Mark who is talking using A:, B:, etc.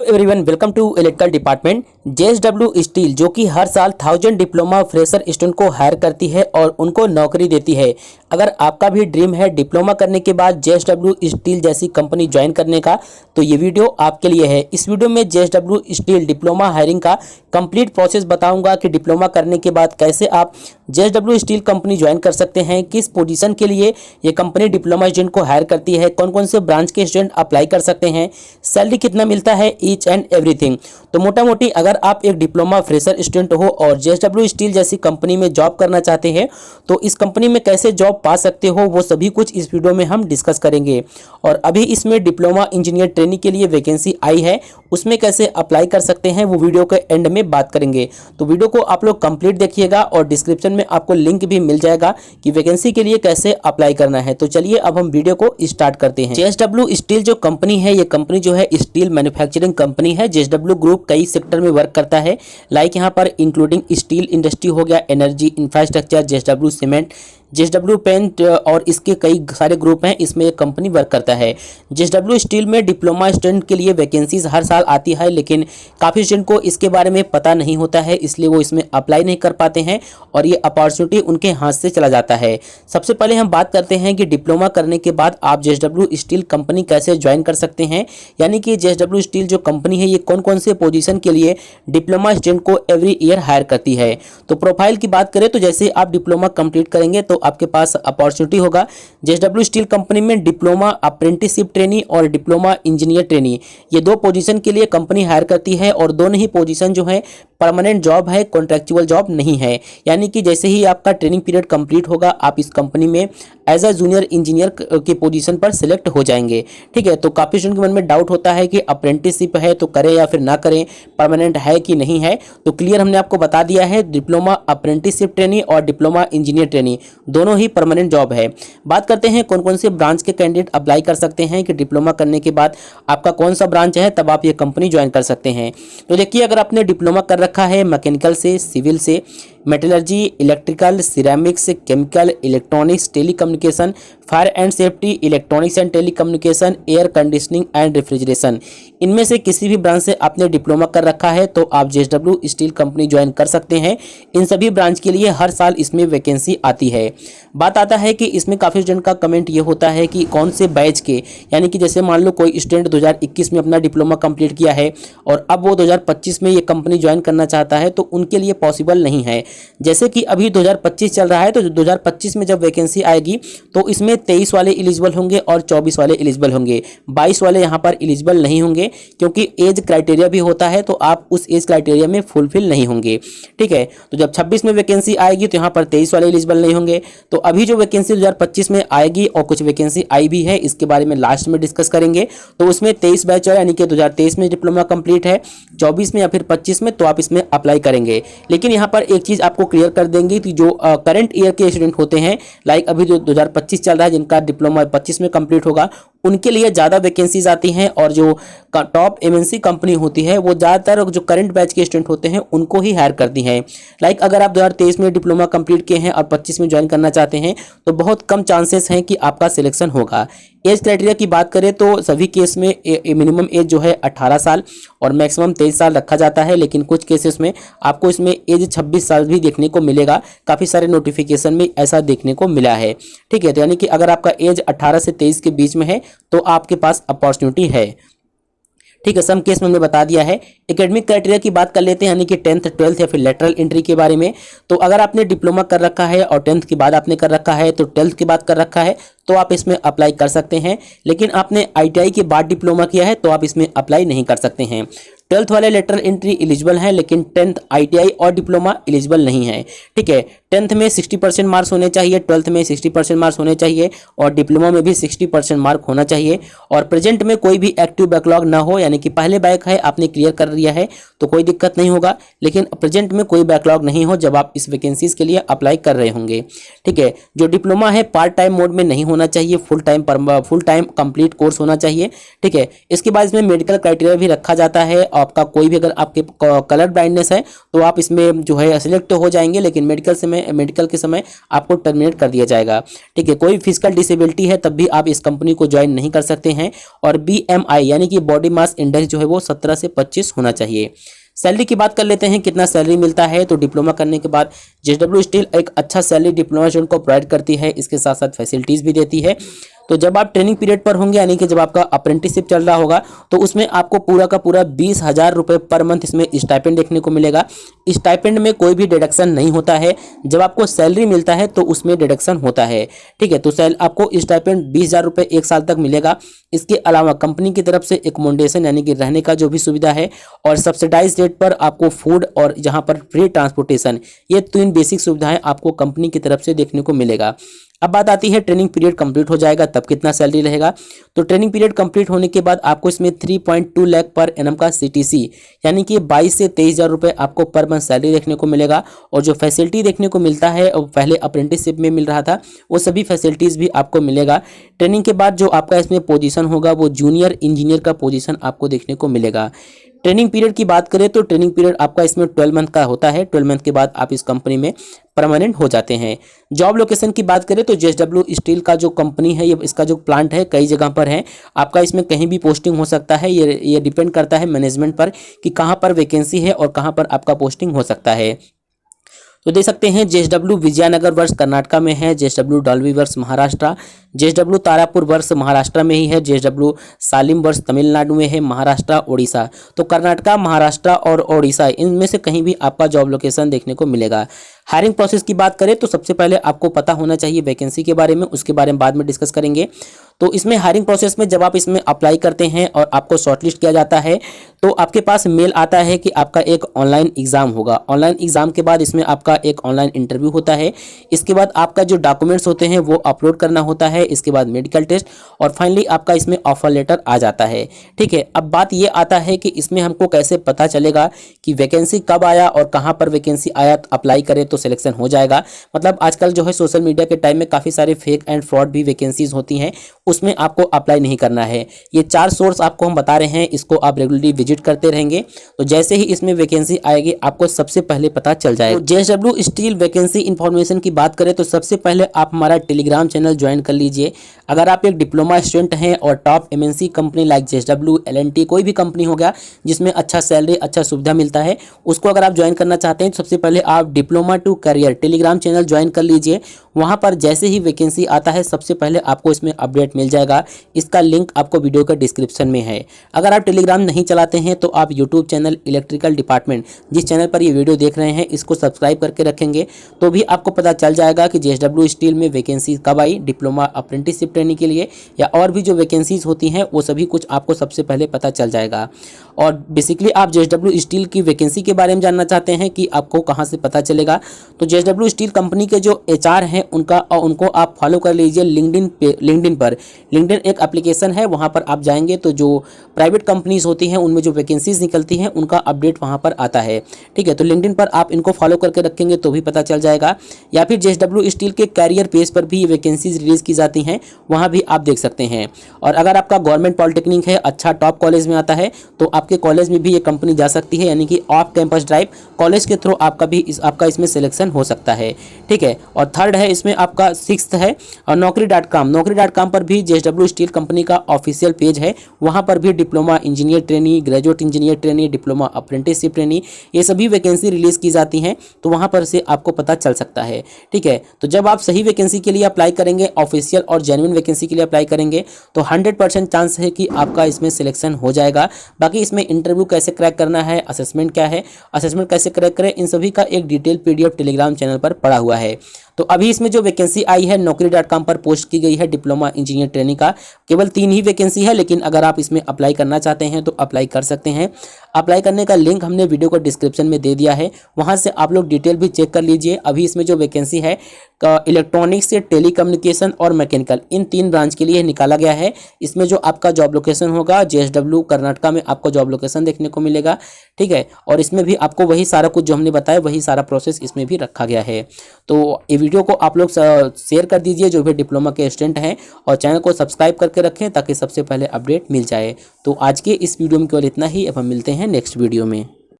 A: Everyone welcome to electrical department. JSW steel जो कि हर साल 1000 डिप्लोमा फ्रेशर स्टूडेंट को हायर करती है और उनको नौकरी देती है। अगर आपका भी ड्रीम है डिप्लोमा करने के बाद जेएसडब्ल्यू स्टील जैसी कंपनी ज्वाइन करने का, तो ये वीडियो आपके लिए है। इस वीडियो में जेएसडब्ल्यू स्टील डिप्लोमा हायरिंग का कंप्लीट प्रोसेस बताऊंगा कि डिप्लोमा करने के बाद कैसे आप जेएसडब्ल्यू स्टील कंपनी ज्वाइन कर सकते हैं, किस पोजीशन के लिए ये कंपनी डिप्लोमा स्टूडेंट को हायर करती है, कौन कौन से ब्रांच के स्टूडेंट अप्लाई कर सकते हैं, सैलरी कितना मिलता है, ईच एंड एवरीथिंग। तो मोटा मोटी अगर आप एक डिप्लोमा फ्रेशर स्टूडेंट हो और जेएसडब्ल्यू स्टील जैसी कंपनी में जॉब करना चाहते हैं तो इस कंपनी में कैसे जॉब पा सकते हो, वो सभी कुछ इस वीडियो में हम डिस्कस करेंगे। और अभी इसमें डिप्लोमा इंजीनियर ट्रेनिंग के लिए वैकेंसी आई है, उसमें कैसे अप्लाई कर सकते हैं वो वीडियो के एंड में बात करेंगे। तो वीडियो को आप लोग कंप्लीट देखिएगा और डिस्क्रिप्शन में आपको लिंक भी मिल जाएगा कि वैकेंसी के लिए कैसे अप्लाई करना है। तो चलिए अब हम वीडियो को स्टार्ट करते हैं। जेएसडब्ल्यू स्टील जो कंपनी है, ये कंपनी जो है स्टील मैन्युफैक्चरिंग कंपनी है। जेएसडब्ल्यू ग्रुप कई सेक्टर में वर्क करता है, लाइक यहाँ पर इंक्लूडिंग स्टील इंडस्ट्री हो गया, energy, infrastructure, JSW cement, JSW paint और इसके कई सारे ग्रुप हैं, इसमें एक कंपनी वर्क करता है। जेएसडब्ल्यू स्टील में डिप्लोमा स्टूडेंट के लिए वैकेंसीज हर साल आती है, लेकिन काफ़ी स्टूडेंट को इसके बारे में पता नहीं होता है, इसलिए वो इसमें अप्लाई नहीं कर पाते हैं और ये अपॉर्चुनिटी उनके हाथ से चला जाता है। सबसे पहले हम बात करते हैं कि डिप्लोमा करने के बाद आप जेएसडब्ल्यू स्टील कंपनी कैसे ज्वाइन कर सकते हैं, यानी कि जेएसडब्ल्यू स्टील जो कंपनी है ये कौन कौन से पोजीशन के लिए डिप्लोमा स्टूडेंट को एवरी ईयर हायर करती है। तो प्रोफाइल की बात करें तो जैसे आप डिप्लोमा कंप्लीट करेंगे तो आपके पास अपॉर्चुनिटी होगा जेएसडब्ल्यू स्टील कंपनी में डिप्लोमा अप्रेंटिसशिप ट्रेनी और डिप्लोमा इंजीनियर ट्रेनी, ये दो पोजीशन के लिए कंपनी हायर करती है और दोनों ही पोजीशन जो है परमानेंट जॉब है, कॉन्ट्रैक्चुअल जॉब नहीं है। यानी कि जैसे ही आपका ट्रेनिंग पीरियड कंप्लीट होगा आप इस कंपनी में एज अ जूनियर इंजीनियर की पोजीशन पर सिलेक्ट हो जाएंगे। ठीक है, तो काफ़ी स्टूडेंट के मन में डाउट होता है कि अप्रेंटिसशिप है तो करें या फिर ना करें, परमानेंट है कि नहीं है। तो क्लियर हमने आपको बता दिया है, डिप्लोमा अप्रेंटिसशिप ट्रेनी और डिप्लोमा इंजीनियर ट्रेनी दोनों ही परमानेंट जॉब है। बात करते हैं कौन कौन से ब्रांच के कैंडिडेट अप्लाई कर सकते हैं कि डिप्लोमा करने के बाद आपका कौन सा ब्रांच है तब आप ये कंपनी ज्वाइन कर सकते हैं। तो देखिए, अगर आपने डिप्लोमा कर रखा है मैकेनिकल से, सिविल से, metallurgy, electrical, ceramics, chemical, electronics, telecommunication, fire and safety, electronics and telecommunication, air conditioning and refrigeration, इनमें से किसी भी ब्रांच से आपने डिप्लोमा कर रखा है तो आप जेएसडब्ल्यू स्टील कंपनी ज्वाइन कर सकते हैं। इन सभी ब्रांच के लिए हर साल इसमें वैकेंसी आती है। बात आता है कि इसमें काफ़ी स्टूडेंट का कमेंट ये होता है कि कौन से बैच के, यानी कि जैसे मान लो कोई स्टूडेंट 2021 में अपना डिप्लोमा कंप्लीट किया है और अब वो 2025 में ये कंपनी ज्वाइन करना चाहता है, तो उनके लिए पॉसिबल नहीं है। जैसे कि अभी 2025 चल रहा है तो 2025 में जब वैकेंसी आएगी तो इसमें 23 वाले एलिजिबल होंगे और 24 वाले एलिजिबल होंगे, 22 वाले यहाँ पर एलिजिबल नहीं होंगे क्योंकि एज क्राइटेरिया भी होता है, तो आप उस एज क्राइटेरिया में फुलफिल नहीं होंगे। ठीक है, तो जब 26 में वैकेंसी आएगी तो यहाँ पर 23 वाले एलिजिबल नहीं होंगे। तो अभी जो वैकेंसी 2025 में आएगी और कुछ वैकेंसी आई भी है, इसके बारे में लास्ट में डिस्कस करेंगे। तो उसमें 23 बैच है, यानी कि 2023 में डिप्लोमा कंप्लीट है, 24 में या फिर 25 में, तो आप इसमें अप्लाई करेंगे। लेकिन यहाँ पर एक चीज़ आपको क्लियर कर देंगे कि जो करंट ईयर के स्टूडेंट होते हैं, लाइक अभी जो 2025 चल रहा है जिनका डिप्लोमा 25 में कंप्लीट होगा, उनके लिए ज़्यादा वैकेंसीज आती हैं और जो टॉप एमएनसी कंपनी होती है वो ज़्यादातर जो करंट बैच के स्टूडेंट होते हैं उनको ही हायर करती हैं। लाइक अगर आप 2023 में डिप्लोमा कंप्लीट किए हैं और 25 में ज्वाइन करना चाहते हैं तो बहुत कम चांसेस हैं कि आपका सिलेक्शन होगा। एज क्राइटेरिया की बात करें तो सभी केस में मिनिमम एज जो है 18 साल और मैक्सिमम 23 साल रखा जाता है, लेकिन कुछ केसेस में आपको इसमें एज 26 साल भी देखने को मिलेगा। काफ़ी सारे नोटिफिकेशन में ऐसा देखने को मिला है। ठीक है, तो यानी कि अगर आपका एज 18 से 23 के बीच में है तो आपके पास अपॉर्चुनिटी है। ठीक है, सम केस में हमने बता दिया है। एकेडमिक क्राइटेरिया की बात कर लेते हैं, यानी कि 10th 12th या फिर लेटरल एंट्री के बारे में। तो अगर आपने डिप्लोमा कर रखा है और 10th के बाद आपने कर रखा है तो 12th के बाद कर रखा है तो आप इसमें अप्लाई कर सकते हैं, लेकिन आपने आईटीआई के बाद डिप्लोमा किया है तो आप इसमें अप्लाई नहीं कर सकते हैं। 12th वाले लेटरल एंट्री एलिजिबल हैं, लेकिन 10th आईटीआई और डिप्लोमा एलिजिबल नहीं है। ठीक है, 10th में 60% मार्क्स होने चाहिए, 12th में 60% मार्क्स होने चाहिए और डिप्लोमा में भी 60% मार्क होना चाहिए। और प्रेजेंट में कोई भी एक्टिव बैकलॉग ना हो, यानी कि पहले बैक है आपने क्लियर कर दिया है तो कोई दिक्कत नहीं होगा, लेकिन प्रेजेंट में कोई बैकलॉग नहीं हो जब आप इस वैकेंसीज के लिए अप्लाई कर रहे होंगे। ठीक है, जो डिप्लोमा है पार्ट टाइम मोड में नहीं होना चाहिए, फुल टाइम कंप्लीट कोर्स होना चाहिए। ठीक है, इसके बाद इसमें मेडिकल क्राइटेरिया भी रखा जाता है और आपका कोई भी, अगर आपके कलर ब्लाइंडनेस है तो आप इसमें जो है सिलेक्ट हो जाएंगे, लेकिन मेडिकल के समय आपको टर्मिनेट कर दिया जाएगा। ठीक है, कोई फिजिकल डिसेबिलिटी है तब भी आप इस कंपनी को ज्वाइन नहीं कर सकते हैं। और BMI यानी कि बॉडी मास इंडेक्स जो है वो 17 से 25 होना चाहिए। सैलरी की बात कर लेते हैं, कितना सैलरी मिलता है। तो डिप्लोमा करने के बाद JSW स्टील एक अच्छा सैलरी डिप्लोमा स्टूडेंट को प्रोवाइड करती है, इसके साथ साथ फैसिलिटीज़ भी देती है। तो जब आप ट्रेनिंग पीरियड पर होंगे, यानी कि जब आपका अप्रेंटिसशिप चल रहा होगा, तो उसमें आपको पूरा का पूरा 20,000 रुपये पर मंथ इसमें स्टाइपेंड देखने को मिलेगा। स्टाइपेंड में कोई भी डिडक्शन नहीं होता है, जब आपको सैलरी मिलता है तो उसमें डिडक्शन होता है। ठीक है, तो आपको स्टाइपेंड 20,000 रुपये 1 साल तक मिलेगा। इसके अलावा कंपनी की तरफ से एकोमोडेशन यानी कि रहने का जो भी सुविधा है, और सब्सिडाइज रेट पर आपको फूड और जहाँ पर फ्री ट्रांसपोर्टेशन, ये 3 बेसिक सुविधाएं आपको कंपनी की तरफ से देखने को मिलेगा। अब बात आती है ट्रेनिंग पीरियड कंप्लीट हो जाएगा तब कितना सैलरी रहेगा। तो ट्रेनिंग पीरियड कंप्लीट होने के बाद आपको इसमें 3.2 लाख पर एनम का CTC यानी कि 22 से 23,000 रुपये आपको पर मंथ सैलरी देखने को मिलेगा। और जो फैसिलिटी देखने को मिलता है, और पहले अप्रेंटिसशिप में मिल रहा था, वो सभी फैसिलिटीज़ भी आपको मिलेगा। ट्रेनिंग के बाद जो आपका इसमें पोजीशन होगा वो जूनियर इंजीनियर का पोजीशन आपको देखने को मिलेगा। ट्रेनिंग पीरियड की बात करें तो ट्रेनिंग पीरियड आपका इसमें 12 मंथ का होता है। 12 मंथ के बाद आप इस कंपनी में परमानेंट हो जाते हैं। जॉब लोकेशन की बात करें तो JSW स्टील का जो कंपनी है, ये इसका जो प्लांट है कई जगह पर है। आपका इसमें कहीं भी पोस्टिंग हो सकता है, ये डिपेंड करता है मैनेजमेंट पर कि कहाँ पर वैकेंसी है और कहाँ पर आपका पोस्टिंग हो सकता है। तो देख सकते हैं JSW विजयनगर वर्ष कर्नाटका में है, JSW डॉल्वी वर्ष महाराष्ट्र, JSW तारापुर वर्ष महाराष्ट्र में ही है, JSW सालिम वर्ष तमिलनाडु में है, महाराष्ट्र ओडिशा। तो कर्नाटका, महाराष्ट्र और ओडिशा, इनमें से कहीं भी आपका जॉब लोकेशन देखने को मिलेगा। हायरिंग प्रोसेस की बात करें तो सबसे पहले आपको पता होना चाहिए वैकेंसी के बारे में, उसके बारे में बाद में डिस्कस करेंगे। तो इसमें हायरिंग प्रोसेस में जब आप इसमें अप्लाई करते हैं और आपको शॉर्टलिस्ट किया जाता है, तो आपके पास मेल आता है कि आपका एक ऑनलाइन एग्जाम होगा। ऑनलाइन एग्जाम के बाद इसमें आपका एक ऑनलाइन इंटरव्यू होता है। इसके बाद आपका जो डॉक्यूमेंट्स होते हैं वो अपलोड करना होता है। इसके बाद मेडिकल टेस्ट, और फाइनली आपका इसमें ऑफर लेटर आ जाता है। ठीक है, अब बात ये आता है कि इसमें हमको कैसे पता चलेगा कि वैकेंसी कब आया और कहाँ पर वैकेंसी आया, तो अप्लाई करें तो सिलेक्शन हो जाएगा। मतलब आजकल जो है सोशल मीडिया के टाइम में काफ़ी सारे फेक एंड फ्रॉड भी वैकेंसीज होती हैं, उसमें आपको अप्लाई नहीं करना है। ये 4 सोर्स आपको हम बता रहे हैं, इसको आप रेगुलरली विजिट करते रहेंगे, तो जैसे ही इसमें वैकेंसी आएगी आपको सबसे पहले पता चल जाएगा। तो JSW स्टील वैकेंसी इन्फॉर्मेशन की बात करें तो सबसे पहले आप हमारा टेलीग्राम चैनल ज्वाइन कर लीजिए। अगर आप एक डिप्लोमा स्टूडेंट हैं और top MNC company like JSW, L&T, कोई भी कंपनी हो गया जिसमें अच्छा सैलरी, अच्छा सुविधा मिलता है, उसको अगर आप ज्वाइन करना चाहते हैं तो सबसे पहले आप diploma to career telegram channel join कर लीजिए। वहां पर जैसे ही वैकेंसी आता है सबसे पहले आपको इसमें अपडेट मिल जाएगा। इसका लिंक आपको वीडियो के डिस्क्रिप्शन में है। अगर आप टेलीग्राम नहीं चलाते हैं तो आप यूट्यूब चैनल इलेक्ट्रिकल डिपार्टमेंट, जिस चैनल पर ये वीडियो देख रहे हैं, इसको सब्सक्राइब करके रखेंगे तो भी आपको पता चल जाएगा कि JSW स्टील में वैकेंसी कब आई, डिप्लोमा अप्रेंटिसशिप ट्रेनिंग के लिए या और भी जो वैकेंसीज होती हैं वो सभी कुछ आपको सबसे पहले पता चल जाएगा। और बेसिकली आप JSW स्टील की वैकेंसी के बारे में जानना चाहते हैं कि आपको कहाँ से पता चलेगा, तो JSW स्टील कंपनी के जो HR हैं उनको आप फॉलो कर लीजिए लिंक्डइन पर। लिंक्डइन एक एप्लीकेशन है, वहाँ पर आप जाएंगे तो जो प्राइवेट कंपनीज होती हैं उनमें जो वैकेंसीज निकलती हैं उनका अपडेट वहाँ पर आता है। ठीक है, तो लिंक्डइन पर आप इनको फॉलो करके रखेंगे तो भी पता चल जाएगा, या फिर JSW स्टील के कैरियर पेज पर भी ये वैकेंसीज रिलीज की जाती हैं, वहाँ भी आप देख सकते हैं। और अगर आपका गवर्नमेंट पॉलिटेक्निक है, अच्छा टॉप कॉलेज में आता है, तो आपके कॉलेज में भी ये कंपनी जा सकती है, यानी कि ऑफ कैंपस ड्राइव कॉलेज के थ्रू आपका इसमें सिलेक्शन हो सकता है। ठीक है, और थर्ड है इसमें आपका 6th है और नौकरी.com पर भी JSW स्टील कंपनी का ऑफिशियल पेज है, वहाँ पर भी diploma engineer trainee, graduate engineer trainee, diploma apprenticeship trainee, ये सभी वैकेंसी रिलीज की जाती हैं, तो वहाँ पर से आपको पता चल सकता है। ठीक है, तो जब आप सही वैकेंसी के लिए अप्लाई करेंगे, ऑफिशियल और जेन्युइन वैकेंसी के लिए अप्लाई करेंगे, तो 100% चांस है कि आपका इसमें सिलेक्शन हो जाएगा। बाकी इसमें इंटरव्यू कैसे क्रैक करना है, असेसमेंट क्या है, असेसमेंट कैसे क्रैक करें, इन सभी का एक डिटेल PDF टेलीग्राम चैनल पर पड़ा हुआ है। तो अभी इसमें जो वैकेंसी आई है नौकरी.com पर पोस्ट की गई है डिप्लोमा इंजीनियर ट्रेनिंग का, केवल 3 ही वैकेंसी है, लेकिन अगर आप इसमें अप्लाई करना चाहते हैं तो अप्लाई कर सकते हैं। अप्लाई करने का लिंक हमने वीडियो को डिस्क्रिप्शन में दे दिया है, वहां से आप लोग डिटेल भी चेक कर लीजिए। अभी इसमें जो वैकेंसी है इलेक्ट्रॉनिक्स से टेलीकम्युनिकेशन और मैकेनिकल, इन 3 ब्रांच के लिए निकाला गया है। इसमें जो आपका जॉब लोकेशन होगा JSW कर्नाटका में आपको जॉब लोकेशन देखने को मिलेगा। ठीक है, और इसमें भी आपको वही सारा कुछ जो हमने बताया, वही सारा प्रोसेस इसमें भी रखा गया है। तो वीडियो को आप लोग शेयर कर दीजिए जो भी डिप्लोमा के स्टूडेंट हैं, और चैनल को सब्सक्राइब करके रखें ताकि सबसे पहले अपडेट मिल जाए। तो आज के इस वीडियो में केवल इतना ही। अब हम मिलते हैं नेक्स्ट वीडियो में।